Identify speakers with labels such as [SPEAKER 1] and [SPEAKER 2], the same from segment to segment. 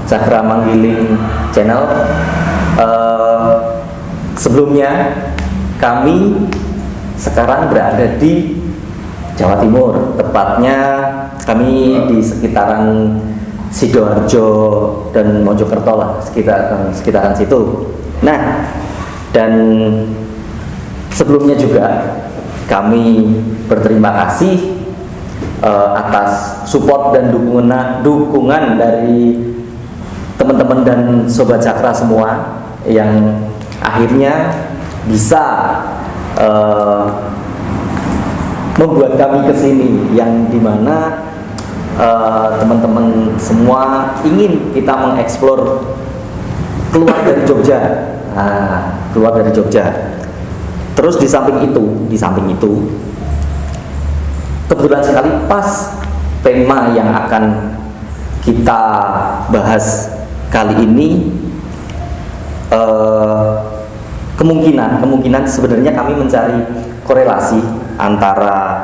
[SPEAKER 1] Cakra Manggiling Channel. Sebelumnya kami sekarang berada di Jawa Timur, tepatnya kami di sekitaran Sidoarjo dan Mojokerto lah, sekitaran situ. Nah, dan sebelumnya juga kami berterima kasih atas support dan dukungan dari teman-teman dan sobat Cakra semua yang akhirnya bisa membuat kami kesini, yang dimana teman-teman semua ingin kita mengeksplor keluar dari Jogja. Keluar dari Jogja. Terus di samping itu kebetulan sekali pas tema yang akan kita bahas kali ini, kemungkinan sebenarnya kami mencari korelasi antara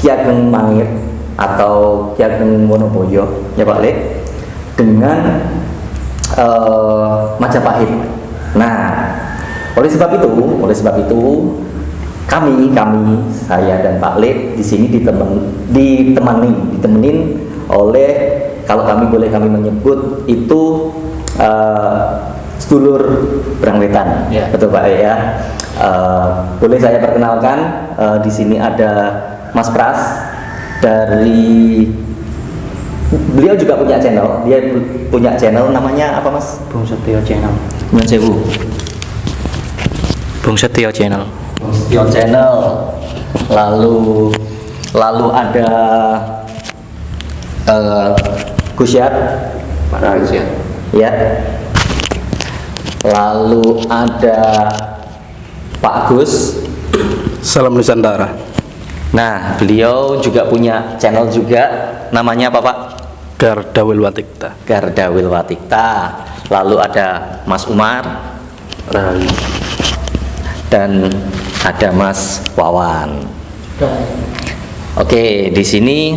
[SPEAKER 1] Ki Ageng Mangir atau Ki Ageng Wonoboyo, ya Pak Le, dengan Majapahit. Nah, oleh sebab itu kami saya dan Pak Le di sini ditemenin oleh, kalau kami boleh kami menyebut itu sedulur Brangwetan, betul Pak Le ya. Boleh saya perkenalkan, di sini ada Mas Pras dari, beliau juga punya channel, dia punya channel namanya apa Mas?
[SPEAKER 2] Bung Setio Channel.
[SPEAKER 1] Nyun sewu.
[SPEAKER 2] Bung Setio Channel.
[SPEAKER 1] Bung Setio Channel. Lalu ada Gusyat.
[SPEAKER 2] Para Gusyat.
[SPEAKER 1] Ya. Lalu ada Pak Gus.
[SPEAKER 3] Salam Nusantara.
[SPEAKER 1] Nah, beliau juga punya channel juga, namanya apa Pak?
[SPEAKER 3] Gardawil Watikta.
[SPEAKER 1] Gardawil Watikta. Lalu ada Mas Umar dan ada Mas Wawan. Oke, di sini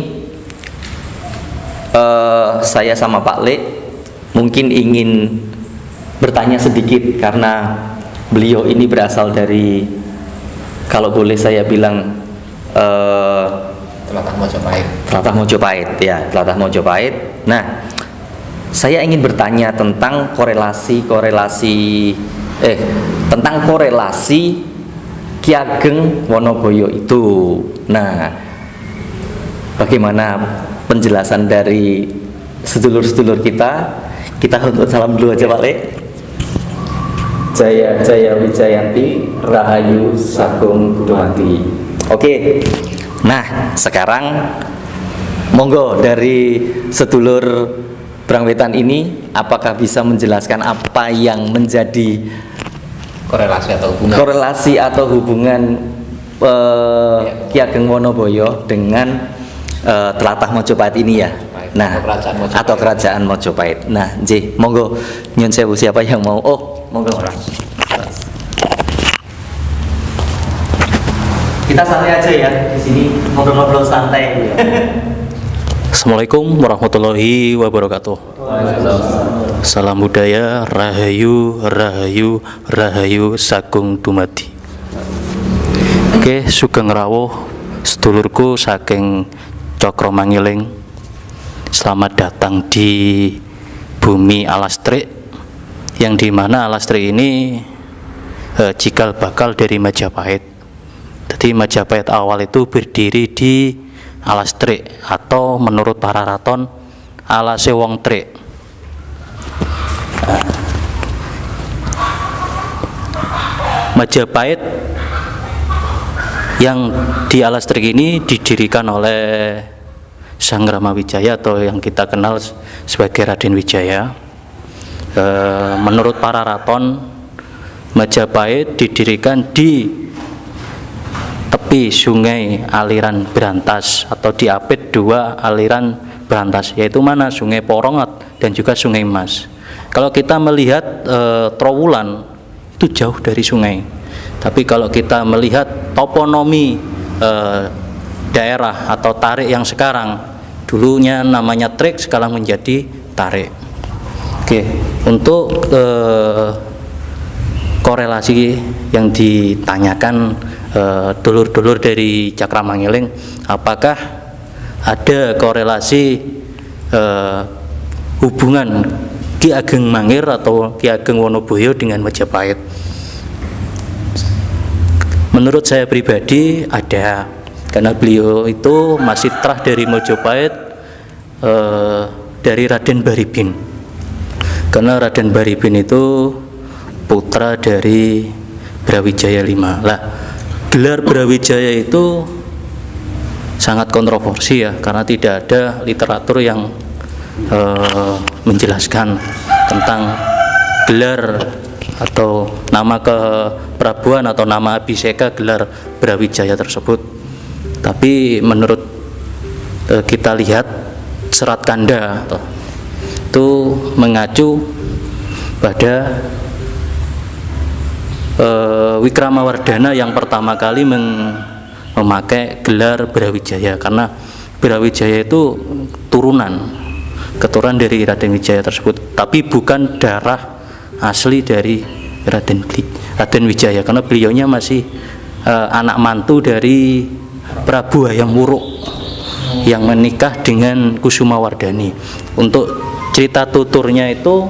[SPEAKER 1] saya sama Pak Le mungkin ingin bertanya sedikit, karena beliau ini berasal dari, kalau boleh saya bilang, Tlatah Mojopahit ya, Tlatah Mojopahit. Nah, saya ingin bertanya tentang tentang korelasi Ki Ageng Wonoboyo itu. Nah, bagaimana penjelasan dari sedulur-sedulur kita? Kita untuk salam dulu aja Pak Le. Jaya Jaya Wijayanti, Rahayu Sagung Dumadi. Oke. Nah, sekarang monggo dari sedulur Brangwetan ini, apakah bisa menjelaskan apa yang menjadi korelasi atau hubungan Ki Ageng Wonoboyo dengan Tlatah Mojopahit ini ya? Nah, atau kerajaan Mojopahit. Nah, monggo nyun sewu, siapa yang mau? Oh, monggo. Kita santai aja ya di sini, ngobrol-ngobrol santai.
[SPEAKER 3] Assalamualaikum warahmatullahi wabarakatuh. Salam budaya, rahayu, rahayu, rahayu sagung dumadi. Oke, sugeng rawuh sedulurku saking Cakra Mangiling. Selamat datang di bumi Alastrik, yang dimana Alastrik ini cikal bakal dari Majapahit. Jadi Majapahit awal itu berdiri di Alastrik, atau menurut para raton Alase Wong Trik. Majapahit yang di Alastrik ini didirikan oleh Sang Rama Wijaya, atau yang kita kenal sebagai Raden Wijaya. Menurut para raton, Majapahit didirikan di tepi sungai aliran Brantas, atau diapit dua aliran Brantas, yaitu mana? Sungai Porongot dan juga Sungai Mas. Kalau kita melihat Trowulan itu jauh dari sungai, tapi kalau kita melihat toponomi daerah atau Tarik yang sekarang, dulunya namanya Trik, sekarang menjadi tarik. Oke, untuk korelasi yang ditanyakan dulur-dulur dari Cakramangiling, apakah ada korelasi hubungan Ki Ageng Mangir atau Ki Ageng Wonoboyo dengan Majapahit? Menurut saya pribadi ada, karena beliau itu masih terah dari Majapahit dari Raden Baribin. Karena Raden Baribin itu putra dari Brawijaya V. Lah, gelar Brawijaya itu sangat kontroversi ya, karena tidak ada literatur yang menjelaskan tentang gelar atau nama keprabuan atau nama abhiseka gelar Brawijaya tersebut. Tapi menurut kita lihat Serat Kanda itu mengacu pada Wikramawardhana yang pertama kali memakai gelar Brawijaya, karena Brawijaya itu keturunan dari Raden Wijaya tersebut, tapi bukan darah asli dari Raden Wijaya, karena beliaunya masih anak mantu dari Prabu Hayam Wuruk yang menikah dengan Kusumawardhani. Untuk cerita tuturnya itu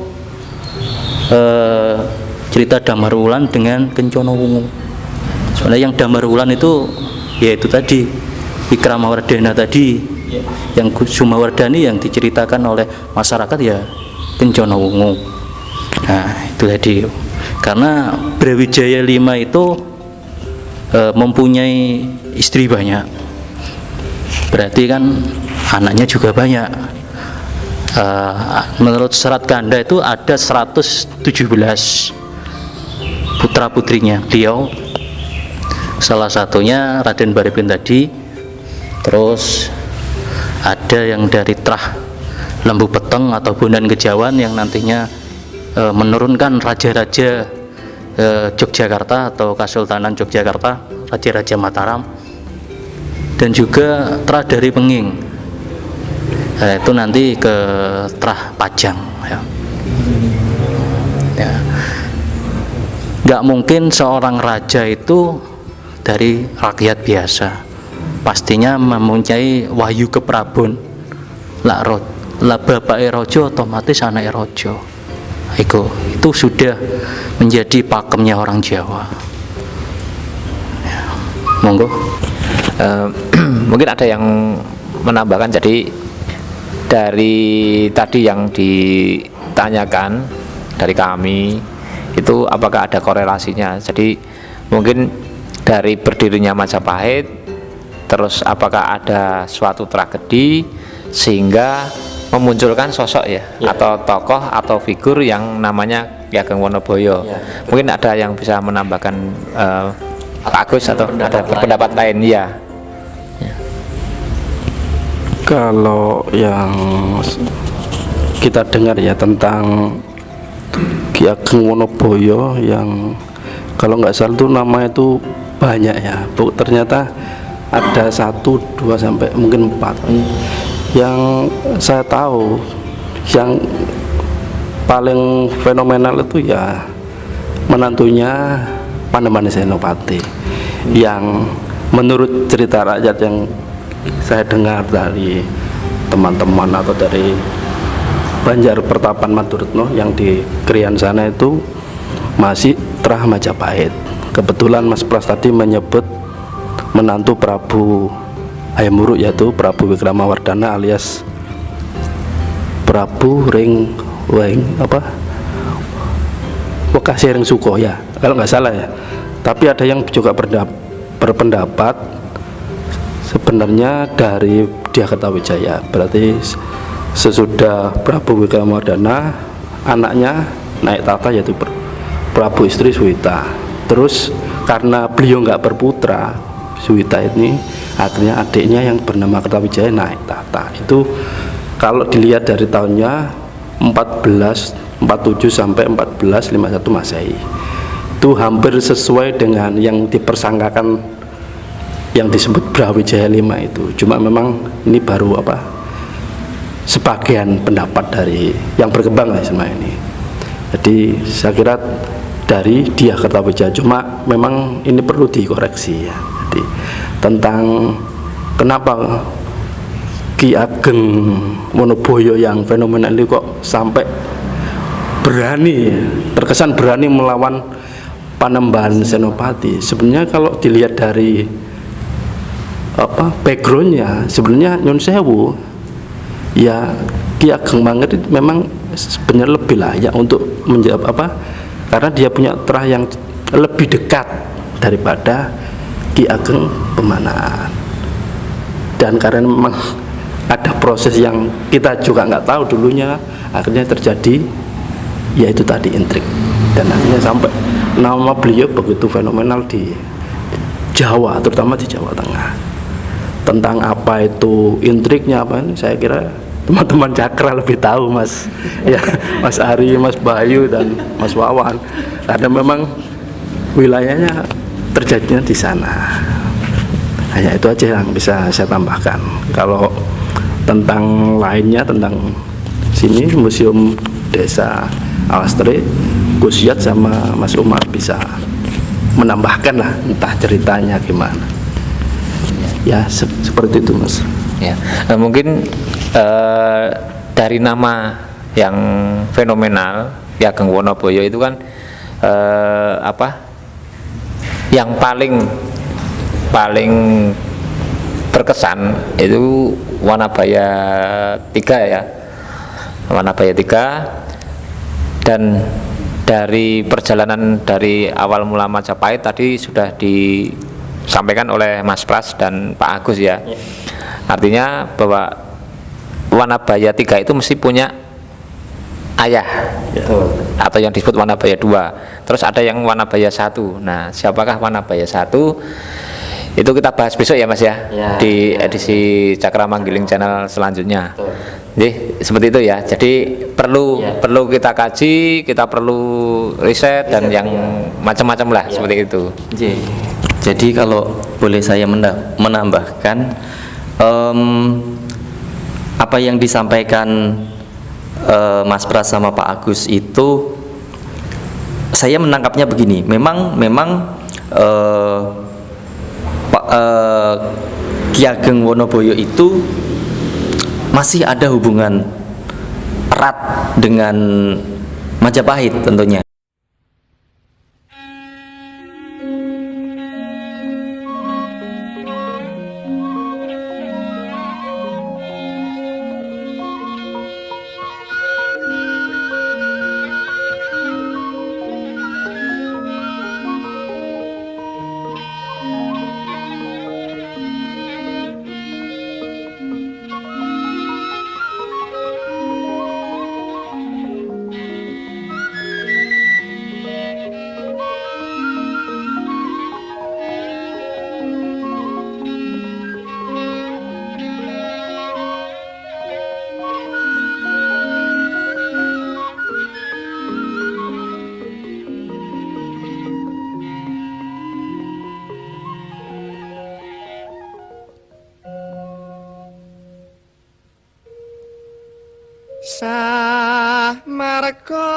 [SPEAKER 3] cerita Damar Wulan dengan Kencana Wungu. Sebenarnya yang Damar Wulan itu yaitu tadi Wikramawardhana tadi, yang Kusumawardhani yang diceritakan oleh masyarakat ya Kencana Wungu. Nah itu tadi, karena Brawijaya V itu mempunyai istri banyak, berarti kan anaknya juga banyak. Menurut Serat Kanda itu ada 117 putra putrinya beliau, salah satunya Raden Baribin tadi, terus ada yang dari Trah Lembu Peteng atau Bondan Kejawan yang nantinya menurunkan raja-raja Yogyakarta atau Kesultanan Yogyakarta, Raja-Raja Mataram, dan juga Trah dari Penging, itu nanti ke Trah Pajang ya. Nggak mungkin seorang raja itu dari rakyat biasa, pastinya mempunyai wahyu keprabon. Lah bapak rojo otomatis anak rojo. Itu sudah menjadi pakemnya orang Jawa ya. Monggo.
[SPEAKER 2] Mungkin ada yang menambahkan, jadi dari tadi yang ditanyakan dari kami itu apakah ada korelasinya, jadi mungkin dari berdirinya Majapahit, terus apakah ada suatu tragedi sehingga memunculkan sosok ya, atau tokoh atau figur yang namanya Ki Ageng Wonoboyo. Mungkin ada yang bisa menambahkan Pak Agus atau ada pendapat lain ya.
[SPEAKER 4] Kalau yang kita dengar ya tentang Ki Ageng Wonoboyo, yang kalau nggak salah itu namanya itu banyak ya, Bu. Ternyata ada 1, 2 sampai mungkin 4. Yang saya tahu yang paling fenomenal itu ya menantunya Panembahan Senopati, yang menurut cerita rakyat yang saya dengar dari teman-teman atau dari Banjar Pertapan Maturutno yang di Krian sana itu masih Trah Majapahit. Kebetulan Mas Pras tadi menyebut menantu Prabu Hayam Wuruk, yaitu Prabu Wikramawardhana alias Prabu Wekasi Ring Suko ya, kalau nggak salah ya. Tapi ada yang juga berpendapat sebenarnya dari Diakartawijaya, berarti sesudah Prabu Wikramawardhana anaknya naik tahta yaitu Prabu Istri Suwita. Terus karena beliau nggak berputra, Suwita ini akhirnya adiknya yang bernama Kertawijaya naik tahta. Itu kalau dilihat dari tahunnya 1447 sampai 1451 Masehi, itu hampir sesuai dengan yang dipersangkakan yang disebut Brawijaya V itu. Cuma memang ini baru sebagian pendapat dari yang berkembang lah selama ini. Jadi saya kira dari Dyah Kertabeja, cuma memang ini perlu dikoreksi ya. Jadi tentang kenapa Ki Ageng Wonoboyo yang fenomenal ini kok sampai berani, terkesan berani melawan Panembahan Senopati. Sebenarnya kalau dilihat dari backgroundnya, sebenarnya Nyun Sewu ya Ki Ageng Mangir memang sebenarnya lebih layak untuk menjawab karena dia punya terah yang lebih dekat daripada Ki Ageng Pemanah. Dan karena memang ada proses yang kita juga nggak tahu dulunya, akhirnya terjadi yaitu tadi intrik, dan akhirnya sampai nama beliau begitu fenomenal di Jawa, terutama di Jawa Tengah. Tentang apa itu intriknya apa ini, saya kira teman-teman Cakra lebih tahu, Mas ya, Mas Ari, Mas Bayu, dan Mas Wawan, karena memang wilayahnya terjadinya di sana. Hanya itu aja yang bisa saya tambahkan. Kalau tentang lainnya, tentang sini Museum Desa Awastri, Gus Yat sama Mas Umar bisa menambahkan lah, entah ceritanya gimana. Ya seperti itu, Mas.
[SPEAKER 2] Ya, mungkin dari nama yang fenomenal Ki Ageng Wonoboyo itu kan yang paling berkesan itu Wanabaya 3 ya, Wanabaya 3. Dan dari perjalanan dari awal mula Majapahit tadi sudah disampaikan oleh Mas Pras dan Pak Agus ya. Artinya bahwa Wanabaya 3 itu mesti punya ayah atau yang disebut Wanabaya 2. Terus ada yang Wanabaya 1. Nah, siapakah Wanabaya 1? Itu kita bahas besok ya, Mas ya, di edisi Cakra Manggiling Channel selanjutnya. Jadi seperti itu ya. Jadi perlu kita kaji, kita perlu riset dan yang macam-macam lah seperti itu.
[SPEAKER 1] Jadi kalau boleh saya menambahkan, apa yang disampaikan Mas Pras sama Pak Agus itu, saya menangkapnya begini. Memang Ki Ageng Wonoboyo itu masih ada hubungan erat dengan Majapahit tentunya.
[SPEAKER 5] Samarga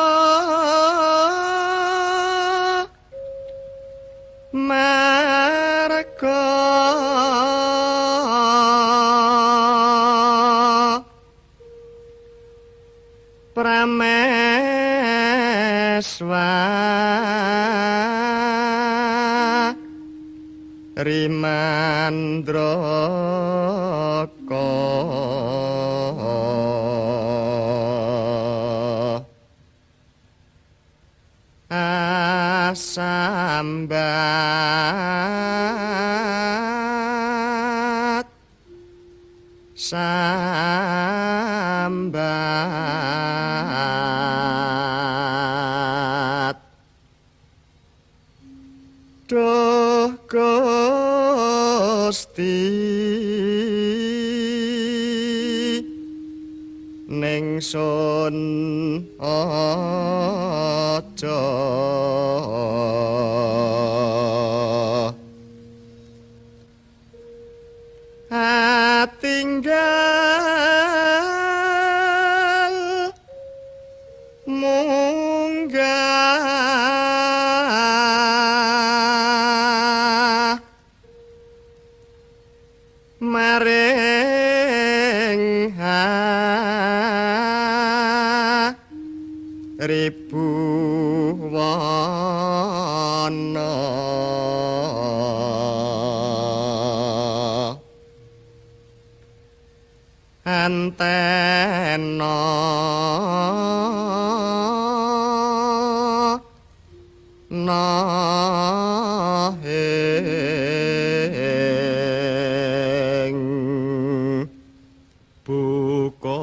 [SPEAKER 5] marga prameswa rimandraka sambat Duh Gusti ningsun aja tribuwana antena nahing buka